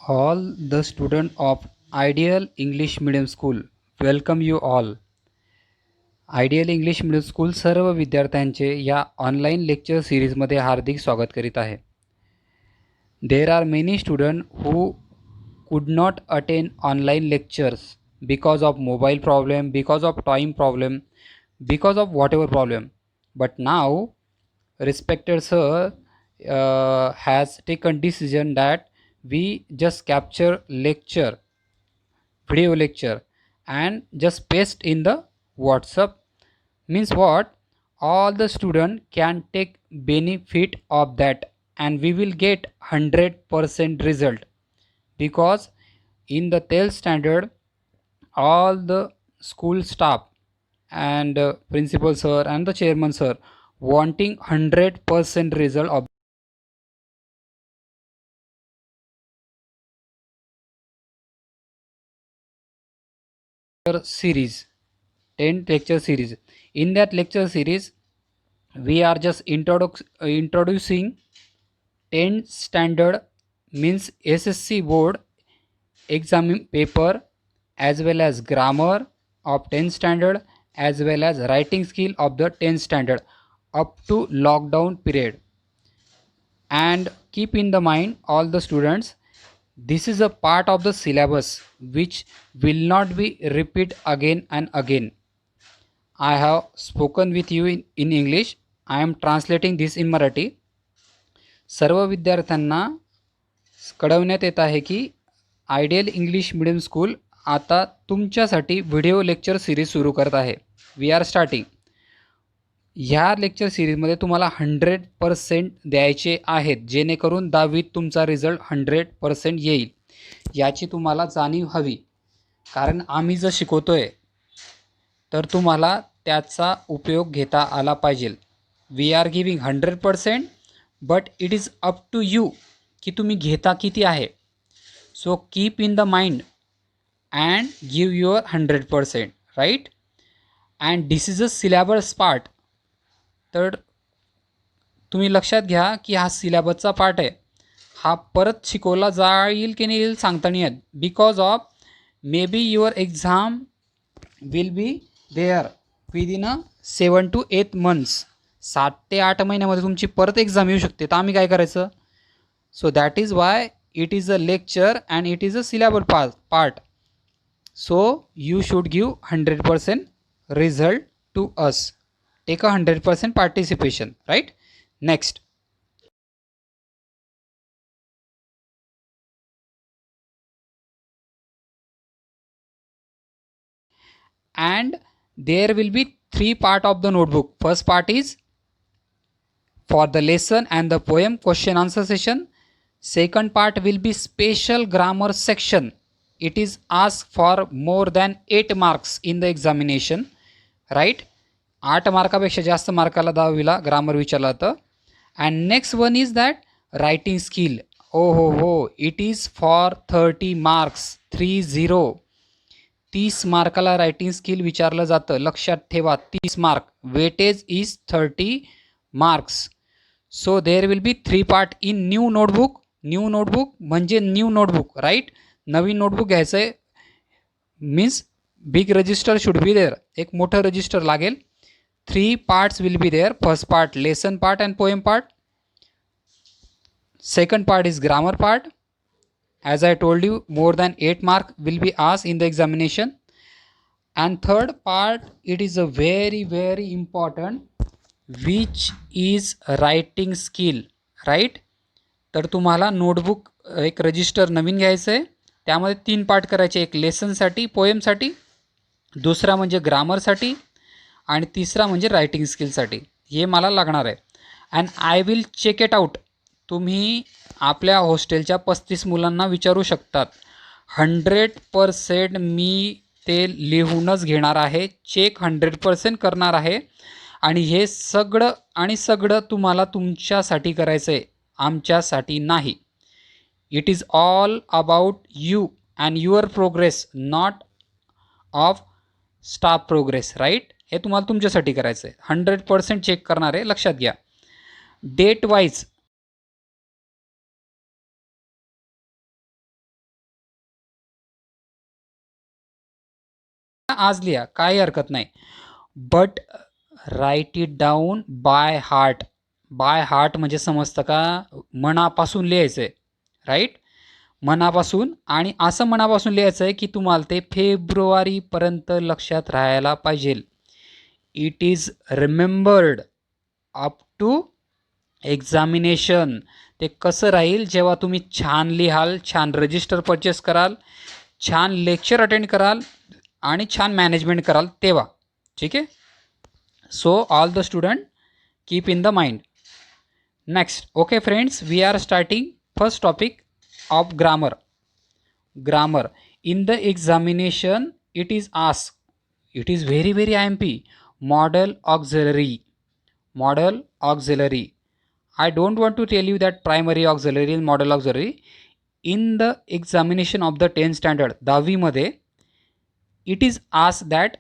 All the student of Ideal English Medium School welcome you all. Ideal English medium school सर्व विद्यार्थ्यांचे या online lecture सिरीजमध्ये हार्दिक स्वागत करीत आहे. There are many students who could not attend online lectures because of mobile problem, because of time problem, because of whatever problem. But now, respected sir has taken decision that we just capture lecture, video lecture, and just paste in the WhatsApp. Means what? All the student can take benefit of that, and we will get 100% result, because in the 12th standard all the school staff and principal sir and the chairman sir wanting 100% result of series, 10 lecture series. In that lecture series we are just introducing 10th standard, means SSC board exam paper, as well as grammar of 10th standard, as well as writing skill of the 10th standard up to lockdown period. And keep in the mind all the students, this is a part of the syllabus which will not be repeat again and again. I have spoken with you in English. I am translating this in Marathi. सर्व विद्यार्थ्यांना कळवण्यात येत आहे की ideal English medium school आता तुमच्यासाठी video lecture series सुरू करत आहे. We are starting. ह्या लेक्चर सिरीजमध्ये तुम्हाला 100% द्यायचे आहेत, जेणेकरून 10वीत तुमचा रिझल्ट 100% येईल. याची तुम्हाला जाणीव हवी, कारण आम्ही जर शिकवतोय तर तुम्हाला त्याचा उपयोग घेता आला पाहिजे. We are giving 100%, but it is up to you की तुम्ही घेता किती आहे. So keep in the mind and give your 100%, right? And this is a syllabus part. तर तुम्ही लक्षात घ्या की हा सिलेबसचा पार्ट आहे. हा परत शिकवला जाईल की नाही येईल सांगता नाही येत, because of maybe your exam will be there within 7 to 8 months. 7 ते 8 महिन्यामध्ये तुमची परत एक्झाम येऊ शकते. तर आम्ही काय करायचं? So that is why it is a lecture and it is a syllabus part. So you should give 100% result to us. Take a 100% participation, right? Next. And there will be 3 part of the notebook. First part is for the lesson and the poem question answer session. Second part will be special grammar section. It is asked for more than 8 marks in the examination, right? 8 मार्कापेक्षा जास्त मार्काला 10वीला grammar विचारलं जातं. And next one is that writing skill. हो, it is for 30 marks. 30 मार्काला writing skill विचारलं जातं. लक्षात ठेवा, 30 mark. Weightage is 30 marks. So there will be 3 part in new notebook. New notebook म्हणजे न्यू नोटबुक, राईट? नवीन नोटबुक घ्यायचं आहे, means big register should be there. एक मोठं रजिस्टर लागेल. 3 parts will be there. First part lesson part and poem part. Second part is grammar part. As I told you, more than 8 mark will be asked in the examination. And third part, it is a very important, which is writing skill, right? तर तुम्हाला notebook एक register नवीन घ्यायचं आहे. त्यामध्ये 3 part करायचे. एक लेसनसाठी, पोएमसाठी, दुसरा म्हणजे ग्रामरसाठी, आणि तिसरा म्हणजे रायटिंग स्किलसाठी. हे मला लागणार आहे. And I will check it out. तुम्ही आपल्या हॉस्टेलच्या 35 मुलांना विचारू शकतात. 100% मी ते लिहूनच घेणार आहे. चेक 100% करणार आहे. आणि हे सगळं तुम्हाला तुमच्यासाठी करायचं आहे, आमच्यासाठी नाही. It is all about you and your progress, not of staff progress, right? हे तुम्हाला तुमच्यासाठी करायचं आहे. 100% चेक करणार आहे, लक्षात घ्या. डेट वाईज आज लिहा, काही हरकत नाही. But write it down by heart. By heart म्हणजे समजतं का, मनापासून लिहायचं आहे, राईट, मनापासून. आणि असं मनापासून लिहायचं आहे की तुम्हाला ते फेब्रुवारीपर्यंत लक्षात राहायला पाहिजे. It is remembered up to examination. ते कसं राहील, जेव्हा तुम्ही छान लिहाल, छान रजिस्टर परचेस कराल, छान लेक्चर अटेंड कराल आणि छान मॅनेजमेंट कराल तेव्हा. ठीक आहे. So all the student keep in the mind. Next, okay friends, we are starting first topic of grammar. Grammar in the examination it is asked, it is very very IMP, model auxiliary. Model auxiliary, I don't want to tell you that primary auxiliary and model auxiliary. In the examination of the 10th standard 10वी मध्ये it is asked that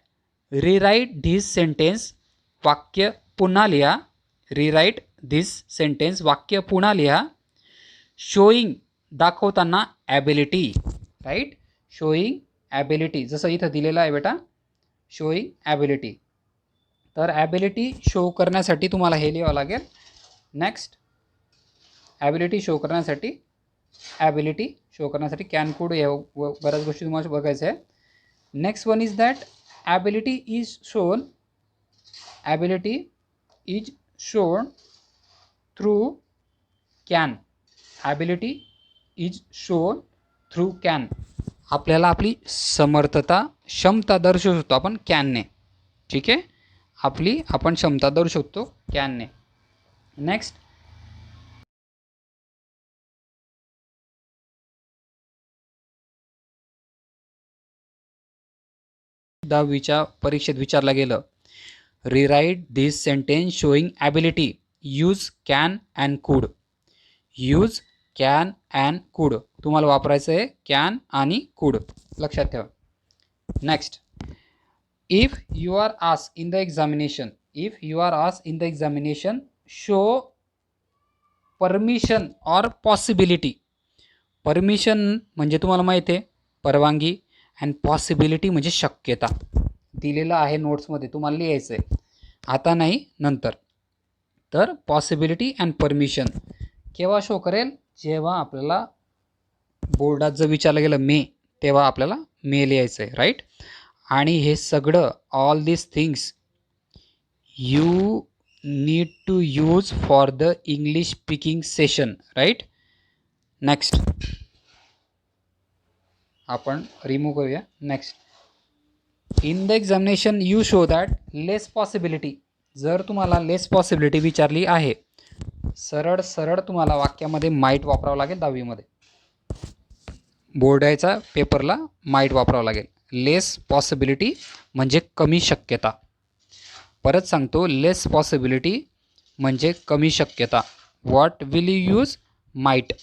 rewrite this sentence, वाक्य पुन्हा लिहा. rewrite this sentence, वाक्य पुन्हा लिहा. showing, दाखवताना ability, right, showing ability, जसं इथं दिलेलं आहे बेटा, शोईंग ॲबिलिटी. तर ॲबिलिटी शो करण्यासाठी तुम्हाला हे लिहावं लागेल. नेक्स्ट, ॲबिलिटी शो करण्यासाठी कॅन कोड हे बऱ्याच गोष्टी तुम्हाला बघायचं आहे. Next one is that ability is shown through can. Ability is shown through can, आपल्याला आपली समर्थता, क्षमता दर्शवू शकतो आपण कॅनने. ठीक आहे, आपण क्षमता दर्शवू शकतो कॅनने. नेक्स्ट, दहावीच्या परीक्षेत विचारलं गेलं, rewrite this sentence showing ability, use can and could. Use can and could, तुम्हाला वापरायचं आहे कॅन आणि कुड, लक्षात ठेवा. Next, if you are asked in the examination, show permission or possibility. Permission म्हणजे तुम्हाला माहिती आहे परवानगी, अँड पॉसिबिलिटी म्हणजे शक्यता. दिलेलं आहे नोट्समध्ये, तुम्हाला लिहायचं आहे, आता नाही नंतर. तर पॉसिबिलिटी अँड परमिशन केव्हा शो करेल, जेव्हा आपल्याला बोर्डात जर विचारलं गेलं मे, तेव्हा आपल्याला मे लिहायचं आहे, राईट. आणि हे सगळं all this things you need to use for the English speaking session, right. Next, आपण रिमूव्ह करूया. Next, in the examination you show that less possibility. जर तुम्हाला लेस पॉसिबिलिटी विचारली आहे, सरळ तुम्हाला वाक्यामध्ये माईट वापरावं लागेल. 10वीमध्ये बोर्डाच्या पेपरला माईट वापरावं लागेल. लेस पॉसिबिलिटी म्हणजे कमी शक्यता. परत सांगतो, लेस पॉसिबिलिटी म्हणजे कमी शक्यता. What will you use, might.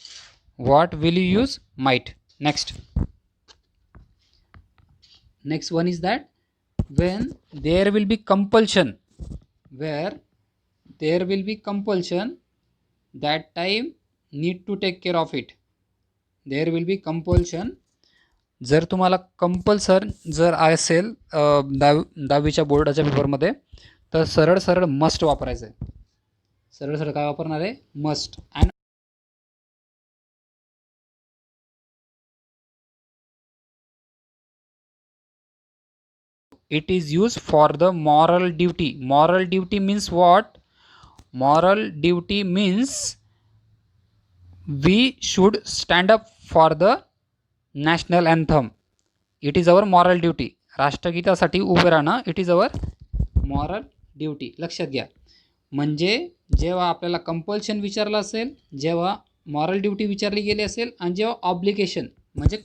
What will you use, might. Next one is that when there will be compulsion, that time need to take care of it. there will be compulsion, जर तुम्हाला compulsion जर असेल 10वीच्या बोर्डाच्या पेपरमध्ये, तर सरळ must वापरायचं आहे. सरळ काय वापरणार आहे, must. And it is used for the moral duty. Moral duty means what? Moral duty means we should stand up for the national anthem. It is our moral duty. राष्ट्रगीतासाठी उभे राहणं, it is our moral duty. लक्षात घ्या, म्हणजे जेव्हा आपल्याला compulsion विचारलं असेल, जेव्हा मॉरल ड्युटी विचारली गेली असेल, आणि जेव्हा ऑब्लिगेशन म्हणजे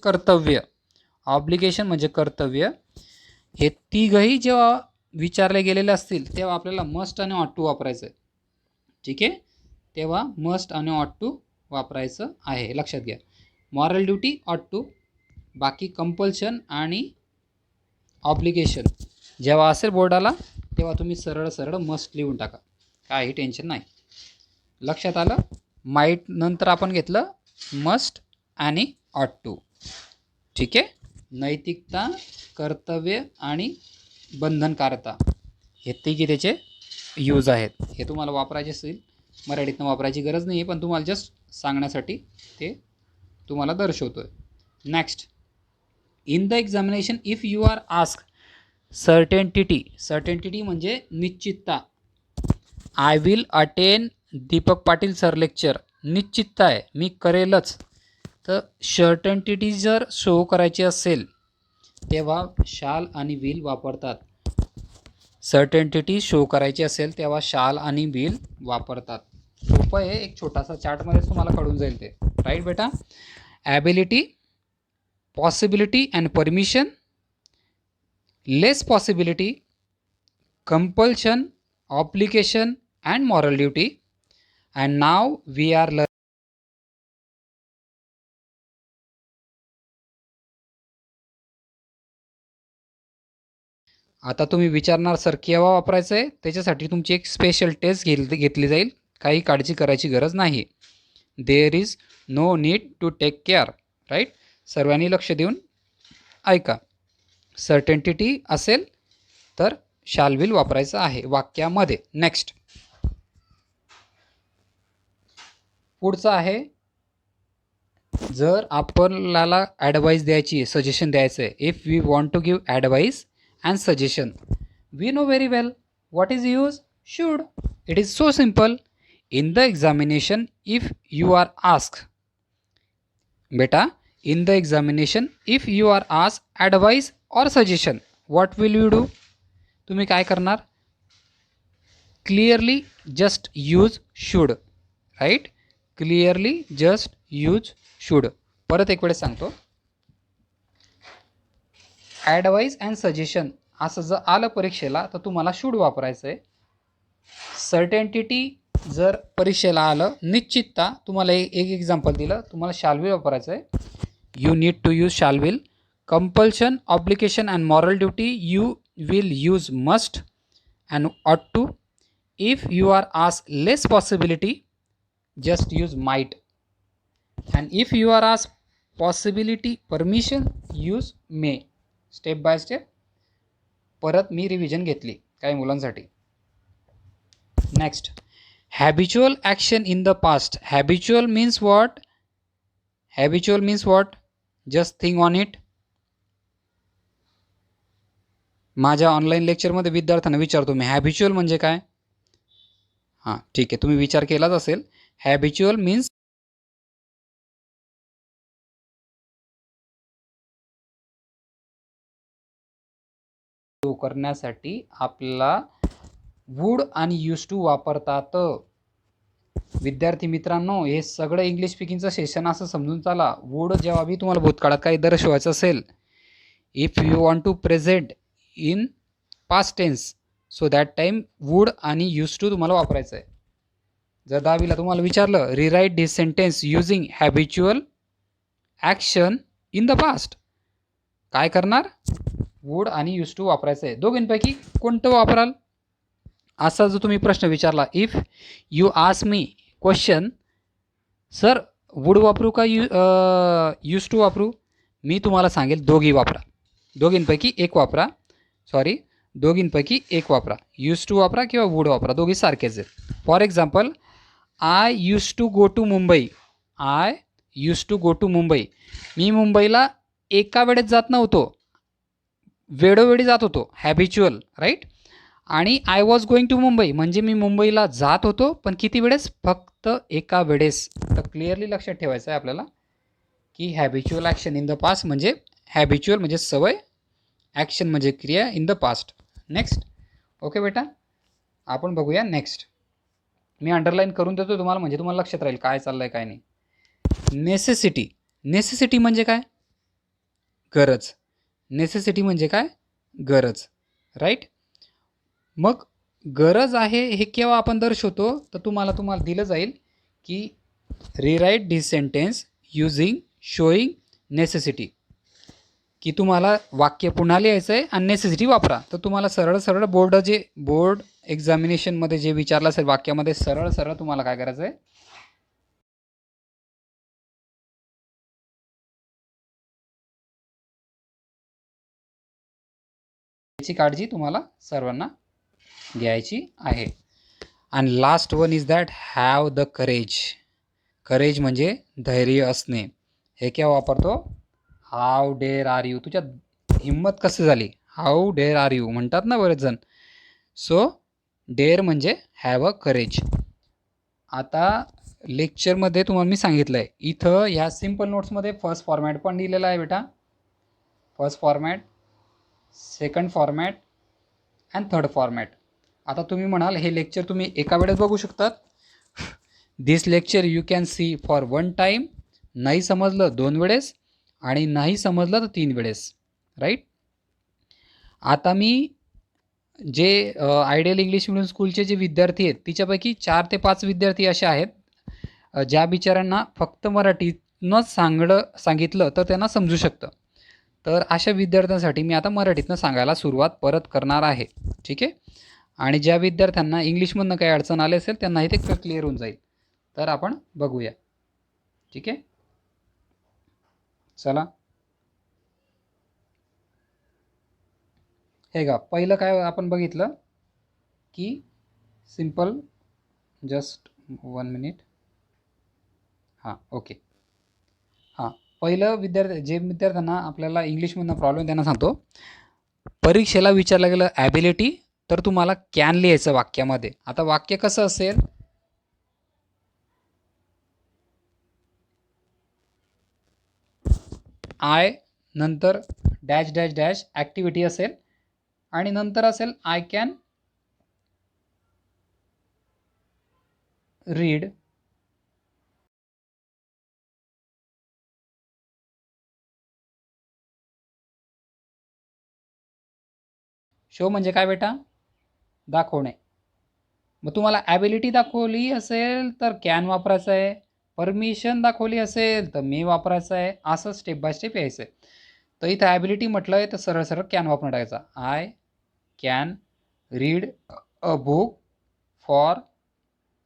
कर्तव्य, हे तिघही जेव्हा विचारले गेलेले असतील, तेव्हा आपल्याला मस्ट आणि ऑट टू वापरायचं आहे. ठीक आहे, तेव्हा मस्ट आणि ऑट टू वापरायचं आहे, लक्षात घ्या. मॉरल ड्युटी, ऑट टू. बाकी कंपल्शन आणि ऑब्लिगेशन जेव्हा असेल बोर्डाला, तेव्हा तुम्ही सरळ मस्ट लिहून टाका, काही टेन्शन नाही. लक्षात आलं. माईट नंतर आपण घेतलं मस्ट आणि ऑट टू. ठीक आहे. नैतिकता, कर्तव्य आणि बंधनकारता हे तिघे त्याचे यूज आहेत. हे तुम्हाला वापरायचे असेल मराठीतनं वापरायची गरज नाही आहे, पण तुम्हाला जस्ट सांगण्यासाठी ते तुम्हाला दर्शवतो आहे. Next, in the examination if you are ask certainty म्हणजे निश्चितता. I will attend Deepak Patil sir lecture, निश्चितता आहे मी करेलच. तर सर्टेंटिटी जर शो करायची असेल तेव्हा शाल आणि विल वापरतात. सर्टेंटिटी शो करायची असेल तेव्हा शाल आणि विल वापरतात. सोपं आहे, एक छोटासा चार्टमध्येच तुम्हाला कळून जाईल ते. राईट बेटा. Ability, possibility and permission, less possibility, compulsion, obligation and moral duty. And now we are learning. आता तुम्ही विचारणार सर केव्हा वापरायचं आहे, त्याच्यासाठी तुमची एक स्पेशल टेस्ट घेतली जाईल. काही काळजी करायची गरज नाही. There is no need to take care. Right. सर्वांनी लक्ष देऊन ऐका. सर्टेंटिटी असेल तर शाल विल वापरायचं आहे वाक्यामध्ये. नेक्स्ट, पुढचं आहे, जर आपल्याला ॲडवाईस द्यायची आहे, सजेशन द्यायचं आहे. If we want to give advice and suggestion, we know very well what is use should. It is so simple. In the examination if you are asked, beta, in the examination if you are asked advice or suggestion, what will you do? तुम्ही काय करणार? clearly just use should. right. clearly just use should. परत एक वेळेस सांगतो, advice and suggestion असं जर आलं परीक्षेला तर तुम्हाला शूड वापरायचं आहे. सर्टेंटिटी जर परीक्षेला आलं, निश्चितता, तुम्हाला एक एक्झाम्पल दिलं, तुम्हाला शाल विल वापरायचं आहे. You need to use shall will. Compulsion, obligation and moral duty you will use must and ought to. If you are ask less possibility just use might. And if you are ask possibility permission use may. Step by step परत मी revision घेतली काही मुलांसाठी. Next, habitual action in the past. Habitual means what? Habitual means what? Just think on it. माझ्या online लेक्चरमध्ये विद्यार्थ्यांना विचारतो मी, habitual म्हणजे काय? हां ठीक आहे, तुम्ही विचार केलाच असेल. हॅबिच्युअल मीन्स करण्यासाठी आपल्याला वूड आणि यूज टू वापरतात. विद्यार्थी मित्रांनो, हे सगळं इंग्लिश स्पीकिंगचं सेशन असं समजून चाला. वूड जेव्हा बी तुम्हाला भूतकाळात काही दर्शवायचं असेल, if you want to present in past tense, so that time would आणि यूज टू तुम्हाला वापरायचं आहे. जर 10वीला तुम्हाला विचारलं rewrite this sentence using habitual action in the past, काय करणार? वूड आणि यूज टू वापरायचं आहे. दोघींपैकी कोणतं वापराल असा जो तुम्ही प्रश्न विचारला, if you ask me question, sir would वापरू का यूज टू वापरू, मी तुम्हाला सांगेल दोघी वापरा. दोघींपैकी एक वापरा. दोघींपैकी एक वापरा. यूज टू वापरा किंवा वूड वापरा, दोघी सारखेच आहेत. For example, I use to go to Mumbai. I use to go to Mumbai. मी मुंबईला एका वेळेत जात नव्हतो, वेळोवेळी जात होतो. हॅबिच्युअल. राईट. आणि I was going to Mumbai म्हणजे मी मुंबईला जात होतो, पण किती वेळेस? फक्त एका वेळेस. तर क्लिअरली लक्षात ठेवायचं आहे आपल्याला की habitual action in the past म्हणजे हॅबिच्युअल म्हणजे सवय, ॲक्शन म्हणजे क्रिया in the past. Next. Okay बेटा, आपण बघूया नेक्स्ट. मी अंडरलाईन करून देतो तुम्हाला, म्हणजे तुम्हाला लक्षात राहील काय चाललं आहे काय नाही. नेसेसिटी. नेसेसिटी म्हणजे काय? गरज. नेसेसिटी म्हणजे काय? गरज. राईट. मग गरज आहे हे केव्हा आपण दर्शवतो, तर तुम्हाला दिलं जाईल की rewrite this sentence using showing necessity, की तुम्हाला वाक्य पुन्हा लिहायचं आहे आणि नेसेसिटी वापरा. तर तुम्हाला सरळ बोर्ड एक्झामिनेशनमध्ये जे विचारलं असेल वाक्यामध्ये सरळ तुम्हाला काय करायचं आहे, याची काळजी तुम्हाला सर्वांना घ्यायची आहे. आणि last one is that have the courage. Courage म्हणजे धैर्य असणे. हे क्या वापरतो? How dare are you. तुझ्यात हिंमत कशी झाली? हाऊ डेअर आर यू म्हणतात ना बरेच जण. सो डेअर म्हणजे हॅव अ करेज. आता लेक्चरमध्ये तुम्हाला मी सांगितलं आहे, इथं ह्या सिम्पल नोट्समध्ये फर्स्ट फॉर्मॅट पण दिलेला आहे बेटा. First format, second format and third format. आता तुम्ही म्हणाल हे लेक्चर तुम्ही एका वेळेस बघू शकतात. This lecture you can see for one time. नाही समजलं 2 वेळेस आणि नाही समजलं तर 3 वेळेस. राईट. आता मी जे आयडियल इंग्लिश मिडियम स्कूलचे जे विद्यार्थी आहेत तिच्यापैकी 4 ते 5 विद्यार्थी असे आहेत ज्या बिचारांना फक्त मराठीतनं सांगितलं तर त्यांना समजू शकतं. तर अशा विद्यार्थ्यांसाठी मी आता मराठीतनं सांगायला सुरुवात परत करणार आहे. ठीक आहे. आणि ज्या विद्यार्थ्यांना इंग्लिशमधनं काही अडचण आली असेल त्यांनाही ते क्लिअर होऊन जाईल. तर आपण बघूया. ठीक आहे. चला, हे का पहिलं काय आपण बघितलं की सिम्पल, जस्ट 1 मिनिट. हां, ओके. हां, पहिलं जे विद्यार्थ्यांना आपल्याला इंग्लिशमधनं प्रॉब्लेम त्यांना सांगतो. परीक्षेला विचारलं गेलं ॲबिलिटी, तर तुम्हाला कॅन लिहायचं वाक्यामध्ये. आता वाक्य कसं असेल? आय नंतर डॅश डॅश डॅश ॲक्टिव्हिटी असेल आणि नंतर असेल आय कॅन रीड. शो म्हणजे काय बेटा? दाखवणे. मग तुम्हाला ॲबिलिटी दाखवली असेल तर कॅन वापरायचं आहे. परमिशन दाखवली असेल तर मे वापरायचं आहे. असं स्टेप बाय स्टेप यायचं आहे. तर इथं ॲबिलिटी म्हटलं आहे तर सरळ सरळ कॅन वापरून टाकायचा. I can read a book for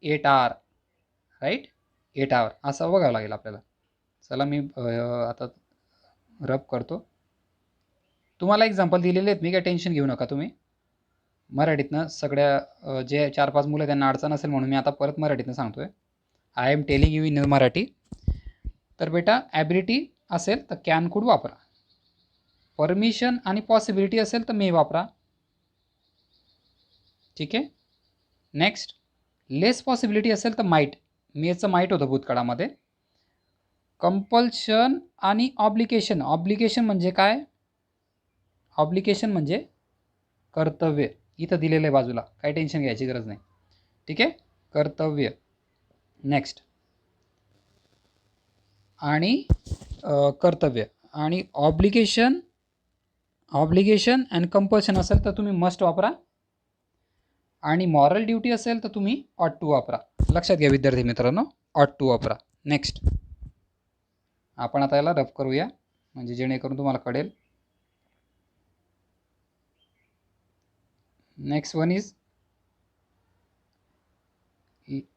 8 hour. Right. 8 hour असं बघावं लागेल आपल्याला. चला मी आता रब करतो. तुम्हाला एक्झाम्पल दिलेले आहेत मी, काय टेन्शन घेऊ नका तुम्ही. मराठीतनं सगळ्या जे 4-5 मुलं त्यांना अडचण असेल म्हणून मी आता परत मराठीतनं सांगतो आहे. I am telling you in Marathi. तर बेटा ॲबिलिटी असेल तर कॅन कुड वापरा. परमिशन आणि पॉसिबिलिटी असेल तर मे वापरा. ठीक आहे. नेक्स्ट, लेस पॉसिबिलिटी असेल तर माईट. मेचं माईट होतं भूतकाळामध्ये. कंपल्शन आणि ऑब्लिगेशन. ऑब्लिगेशन म्हणजे काय? ऑब्लिगेशन म्हणजे कर्तव्य. इथं दिलेलं आहे बाजूला, काही टेन्शन घ्यायची गरज नाही. ठीक आहे. कर्तव्य. नेक्स्ट, आणि कर्तव्य आणि ऑब्लिगेशन अँड कंपल्शन असेल तर तुम्ही मस्ट वापरा. आणि मॉरल ड्युटी असेल तर तुम्ही ऑट टू वापरा. लक्षात घ्या विद्यार्थी मित्रांनो, ऑट टू वापरा. नेक्स्ट, आपण आता याला रफ करूया म्हणजे जेणेकरून तुम्हाला कळेल. Next one is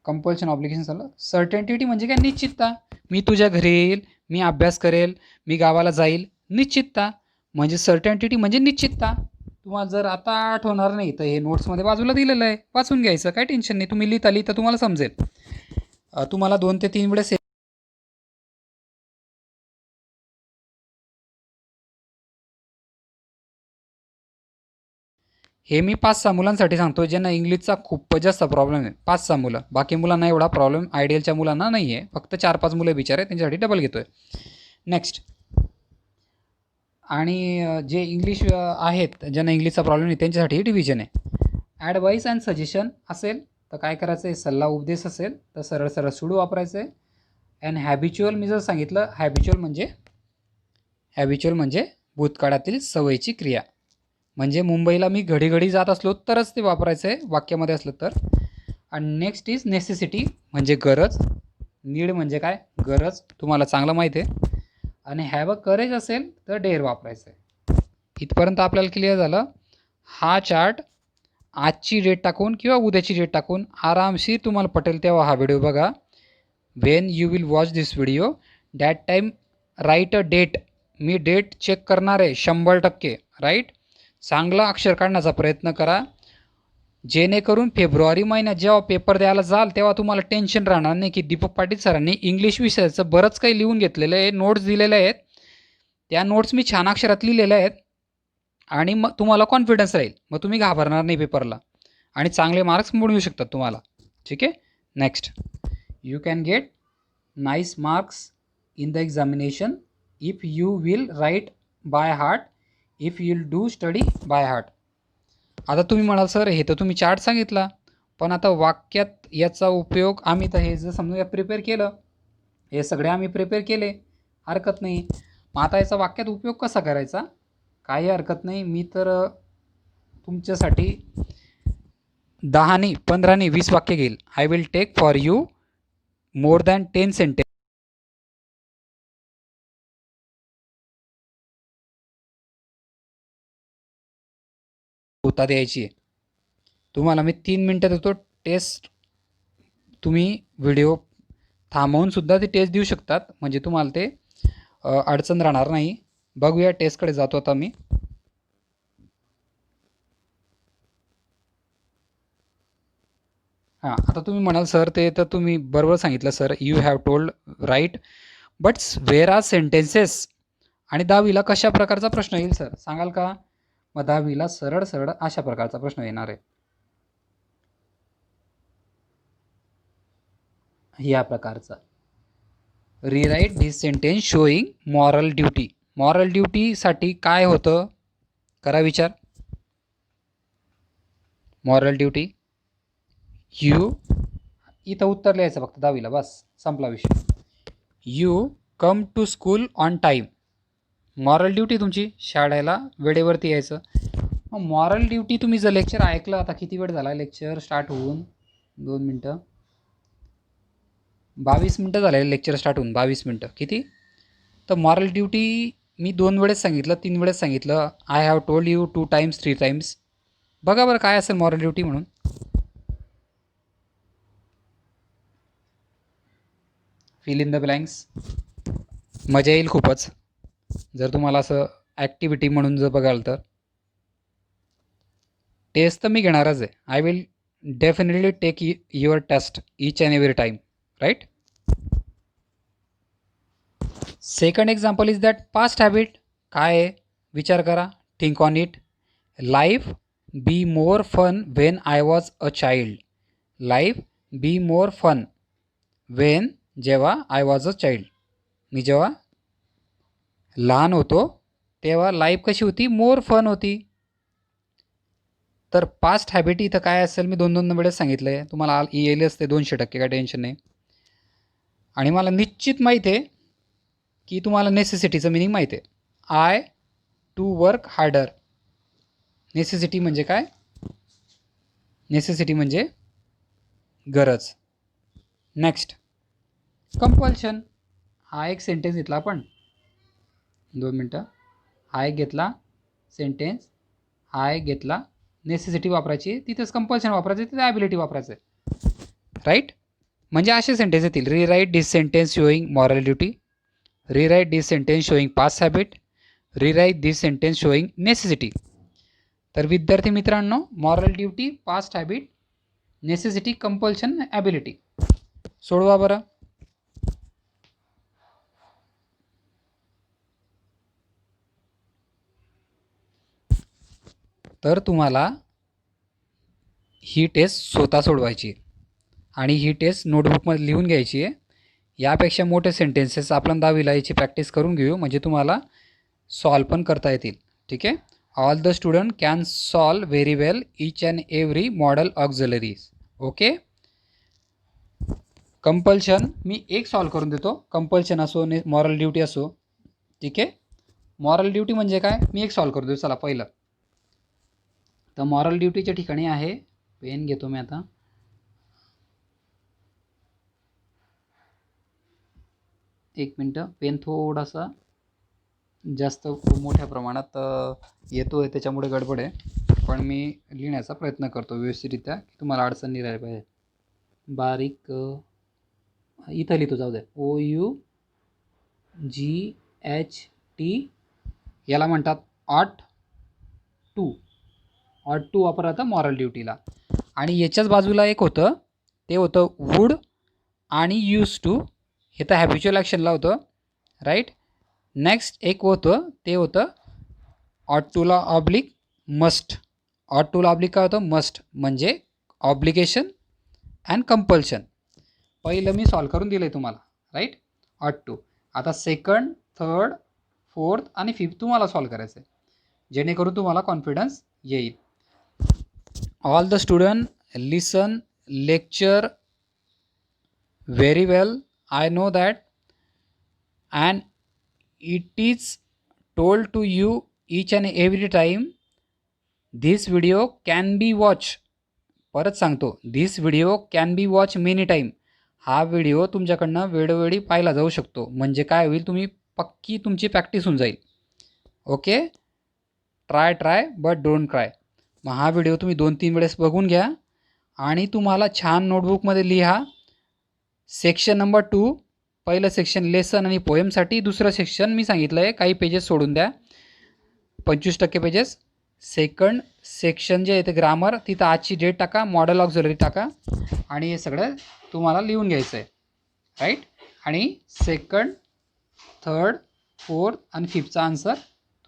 compulsion obligation झालं. सर्टेनिटी म्हणजे काय? निश्चितता. मी तुझ्या घरी येईल, मी अभ्यास करेल, मी गावाला जाईल. निश्चितता म्हणजे सर्टेनिटी म्हणजे निश्चितता. तुम्हाला जर आता आठवणार नाही तर हे नोट्समध्ये बाजूला दिलेलं आहे, वाचून घ्यायचं, काही टेन्शन नाही. तुम्ही लिहिता लिहिता तुम्हाला समजेल. तुम्हाला 2 ते 3 वेळेस हे मी 5-6 मुलांसाठी सांगतो ज्यांना इंग्लिशचा खूप जास्त प्रॉब्लेम आहे. 5-6 मुलं. बाकी मुलांना एवढा प्रॉब्लेम आयडियलच्या मुलांना नाही आहे. फक्त 4-5 मुलं बिचारे, त्यांच्यासाठी डबल घेतो आहे. नेक्स्ट, आणि जे इंग्लिश आहेत ज्यांना इंग्लिशचा प्रॉब्लेम नाही त्यांच्यासाठी डिव्हिजन आहे. ॲडवाईस अँड सजेशन असेल तर काय करायचं आहे? सल्ला उपदेश असेल तर सरळ सरळ सुडू वापरायचं आहे. अँड हॅबिच्युअल मी जर सांगितलं, हॅबिच्युअल म्हणजे भूतकाळातील सवयीची क्रिया. म्हणजे मुंबईला मी घडी घडी जात असलो तरच ते वापरायचं आहे वाक्यामध्ये असलं तर. आणि नेक्स्ट इज नेसेसिटी म्हणजे गरज. नीड म्हणजे काय? गरज. तुम्हाला चांगलं माहीत आहे. आणि हॅव अ करेज असेल तर डेअर वापरायचं आहे. इथपर्यंत आपल्याला क्लिअर झालं. हा चार्ट आजची डेट टाकून किंवा उद्याची डेट टाकून आरामशीर तुम्हाला पटेल तेव्हा हा व्हिडिओ बघा. When you will watch this video that time write a date. मी डेट चेक करणार आहे 100%. राईट. चांगला अक्षर काढण्याचा प्रयत्न करा, जेणेकरून फेब्रुवारी महिन्यात जेव्हा पेपर द्यायला जाल तेव्हा तुम्हाला टेन्शन राहणार नाही की दीपक पाटील सरांनी इंग्लिश विषयाचं बरंच काही लिहून घेतलेलं आहे, नोट्स दिलेल्या आहेत, त्या नोट्स मी छान अक्षरात लिहिलेल्या आहेत आणि मग तुम्हाला कॉन्फिडन्स राहील, मग तुम्ही घाबरणार नाही पेपरला आणि चांगले मार्क्स मिळू शकतात तुम्हाला. ठीक आहे. Next, you can get nice marks in the examination if you will write by heart, if you will do study by heart. आता तुम्ही म्हणाल सर हे तर तुम्ही चार्ट सांगितला, पण आता वाक्यात याचा उपयोग आम्ही तर हे जर समजा प्रिपेअर केलं, हे सगळे आम्ही प्रिपेअर केले, हरकत नाही. मग आता याचा वाक्यात उपयोग कसा करायचा, काही हरकत नाही. मी तर तुमच्यासाठी 10 15 20 वाक्य घेईल. I will take for you more than 10 sentence होता द्यायची आहे तुम्हाला. मी 3 मिनटं देतो टेस्ट, तुम्ही व्हिडिओ थांबवून सुद्धा ती टेस्ट देऊ शकतात, म्हणजे तुम्हाला ते अडचण राहणार नाही. बघूया, टेस्टकडे जातो आता मी. हां, आता तुम्ही म्हणाल सर ते तर तुम्ही बरोबर सांगितलं sir, you have told right, but where are sentences. आणि 10वीला कशा प्रकारचा प्रश्न येईल सर सांगाल का? मग 10वीला सरळ सरळ अशा प्रकारचा प्रश्न येणार आहे, या प्रकारचा. Rewrite this sentence showing moral duty. Moral ड्युटीसाठी काय होतं, करा विचार. मॉरल ड्युटी, यू, इथं उत्तर लिहायचं फक्त 10वीला, बस संपला विषय. You come to school on time. Moral duty तुमची शाळेला वेळेवरती यायचं. मग मॉरल ड्युटी तुम्ही जर लेक्चर ऐकलं, आता किती वेळ झाला लेक्चर स्टार्ट होऊन, 2 मिनटं, 22 मिनटं झाले लेक्चर स्टार्ट होऊन, 22 मिनटं किती. तर मॉरल ड्युटी मी 2 वेळेस सांगितलं, 3 वेळेस सांगितलं. I have told you 2 times 3 times. बघा बरं काय असेल मॉरल ड्युटी म्हणून. Fill in the blanks. मजा येईल खूपच जर तुम्हाला असं ॲक्टिव्हिटी म्हणून जर बघाल तर. टेस्ट तर मी घेणारच आहे. I will definitely take your test each and every time, right. Second example is that past habit. काय आहे विचार करा, think on it. Life be more fun when I was a child. Life be more fun when, जेव्हा I was a child, मी जेव्हा लहान होतो तेव्हा लाईफ कशी होती, मोर फन होती. तर पास्ट हॅबिट इथं काय असेल, मी 2 वेळेस सांगितलं आहे तुम्हाला, येईल असते 200%, काय टेन्शन नाही. आणि मला निश्चित माहीत आहे की तुम्हाला नेसेसिटीचं मिनिंग माहीत आहे. I to work harder. Necessity म्हणजे काय, नेसेसिटी म्हणजे गरज. Next, compulsion. हा एक सेंटेन्स घेतला आपण, 2 मिनटं. हा एक घेतला सेंटेन्स, हा एक घेतला, नेसेसिटी वापरायची, तिथेच कंपल्शन वापरायचं, तिथे ॲबिलिटी वापरायचं आहे, राईट. म्हणजे असे सेंटेन्स येतील. Rewrite this sentence showing moral duty, rewrite this sentence showing past habit, rewrite this sentence showing necessity. तर विद्यार्थी मित्रांनो, moral duty, past habit, necessity, compulsion, ability. सोडवा बरं. तर तुम्हाला ही टेस्ट स्वतः सोडवायची आहे आणि ही टेस्ट नोटबुकमध्ये लिहून घ्यायची आहे. यापेक्षा मोठे सेंटेन्सेस आपण 10वीला याची प्रॅक्टिस करून घेऊ, म्हणजे तुम्हाला सॉल्व पण करता येतील. ठीक आहे. All the student can solve very well each and every modal auxiliaries. Okay. Compulsion मी एक सॉल्व करून देतो, कंपल्शन असो मॉरल ड्युटी असो. ठीक आहे. मॉरल ड्युटी म्हणजे काय, मी एक सॉल्व करू देतो. चला पहिलं तर मॉरल ड्युटीच्या ठिकाणी आहे, पेन घेतो मी आता. एक मिनटं, पेन थोडासा जास्त मोठ्या प्रमाणात येतो आहे, त्याच्यामुळे गडबड आहे, पण मी लिहिण्याचा प्रयत्न करतो व्यवस्थितरित्या की तुम्हाला अडचण नाही राहिली पाहिजे. बारीक इथं लिहितो, जाऊ द्या. OUGHT, याला म्हणतात ऑट. टू वापरला होता मॉरल ड्युटीला. आणि याच्याच बाजूला एक होतं, ते होतं वूड आणि यूज टू. हे तर हॅबिच्युअल ॲक्शनला होतं, राईट. नेक्स्ट एक होतं, ते होतं ऑट टूला ऑब्लिक मस्ट. ऑट टूला ऑब्लिक काय होतं, मस्ट म्हणजे ऑब्लिगेशन अँड कंपल्शन. पहिलं मी सॉल्व करून दिलं आहे तुम्हाला, राईट. ऑट टू. आता सेकंड, थर्ड, फोर्थ आणि फिफ्थ तुम्हाला सॉल्व करायचं आहे, जेणेकरून तुम्हाला कॉन्फिडन्स येईल. All the student listen lecture very well. I know that, and it is told to you each and every time. This video can be watched. परत सांगतो, this video can be watched many time. हा video तुमच्याकडनं वेळोवेळी पाहिला जाऊ शकतो. म्हणजे काय होईल, तुम्ही पक्की तुमची प्रॅक्टिस होऊन जाईल. Okay. Try but don't cry. मग हा व्हिडिओ तुम्ही 2-3 वेळेस बघून घ्या आणि तुम्हाला छान नोटबुकमध्ये लिहा. सेक्शन नंबर 2, पहिलं सेक्शन लेसन आणि पोएमसाठी, दुसरं सेक्शन मी सांगितलं आहे काही पेजेस सोडून द्या, 25% पेजेस. सेकंड सेक्शन जे आहे ते ग्रामर, तिथं आजची डेट टाका, मॉडेल ऑक्झिलरी टाका आणि हे सगळं तुम्हाला लिहून घ्यायचं आहे, राईट. आणि सेकंड, थर्ड, फोर्थ आणि फिफ्थचा आन्सर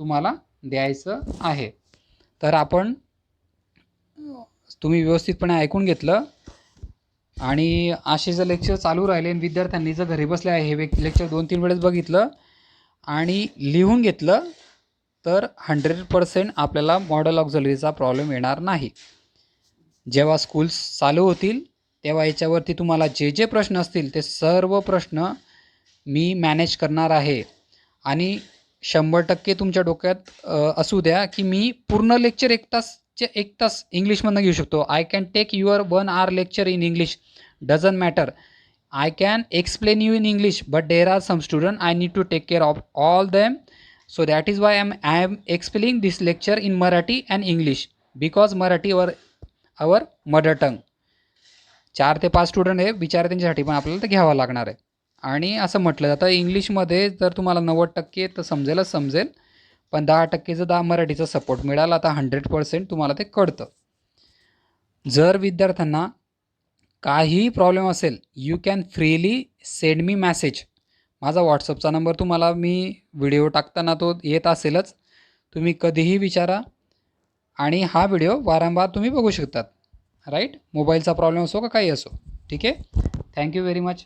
तुम्हाला द्यायचं आहे. तर आपण, तुम्ही व्यवस्थितपणे ऐकून घेतलं आणि असे जर लेक्चर चालू राहिले आणि विद्यार्थ्यांनी जर घरी बसले आहे हे लेक्चर 2-3 वेळेस बघितलं आणि लिहून घेतलं तर 100% आपल्याला मॉडेल ऑक्झिलरीचा प्रॉब्लेम येणार नाही. जेव्हा स्कूल्स चालू होतील तेव्हा याच्यावरती तुम्हाला जे जे प्रश्न असतील ते सर्व प्रश्न मी मॅनेज करणार आहे. आणि 100% तुमच्या डोक्यात असू द्या की मी पूर्ण लेक्चर 1 तास इंग्लिशमधनं घेऊ शकतो. I can take your 1 hour lecture in English, doesn't matter. I can explain you in English, but there are some students I need to take care of all them. So that is why I am explaining this lecture in Marathi and English, because Marathi our mother tongue. 4 ते 5 student आहे बिचारे, त्यांच्यासाठी पण आपल्याला ते घ्यावं लागणार आहे. आणि असं म्हटलं जातं इंग्लिशमध्ये जर तुम्हाला 90% तर समजेल, पण 10% जर मराठीचा सपोर्ट मिळाला तर 100% तुम्हाला ते कळतं. जर विद्यार्थ्यांना काही प्रॉब्लेम असेल, you can freely send me message. माझा व्हॉट्सअपचा नंबर तुम्हाला मी व्हिडिओ टाकताना तो येत असेलच, तुम्ही कधीही विचारा आणि हा व्हिडिओ वारंवार तुम्ही बघू शकतात, राईट. मोबाईलचा प्रॉब्लेम असो का काही असो, ठीक आहे. Thank you very much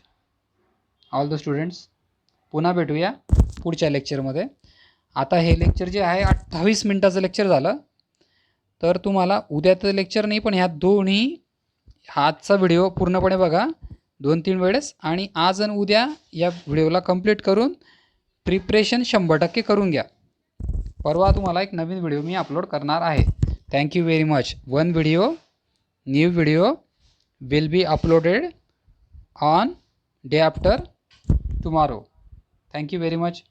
all the students. पुन्हा भेटूया पुढच्या लेक्चरमध्ये. आता हे लेक्चर जे आहे 28 मिनटाचं लेक्चर झालं, तर तुम्हाला उद्याचं लेक्चर नाही पण ह्या दोन्ही, आजचा व्हिडिओ पूर्णपणे बघा 2-3 वेळेस आणि आज आणि उद्या या व्हिडिओला कंप्लीट करून प्रिपरेशन 100% करून घ्या. परवा तुम्हाला एक नवीन व्हिडिओ मी अपलोड करणार आहे. Thank you very much. New video will be uploaded on day after tomorrow. Thank you very much.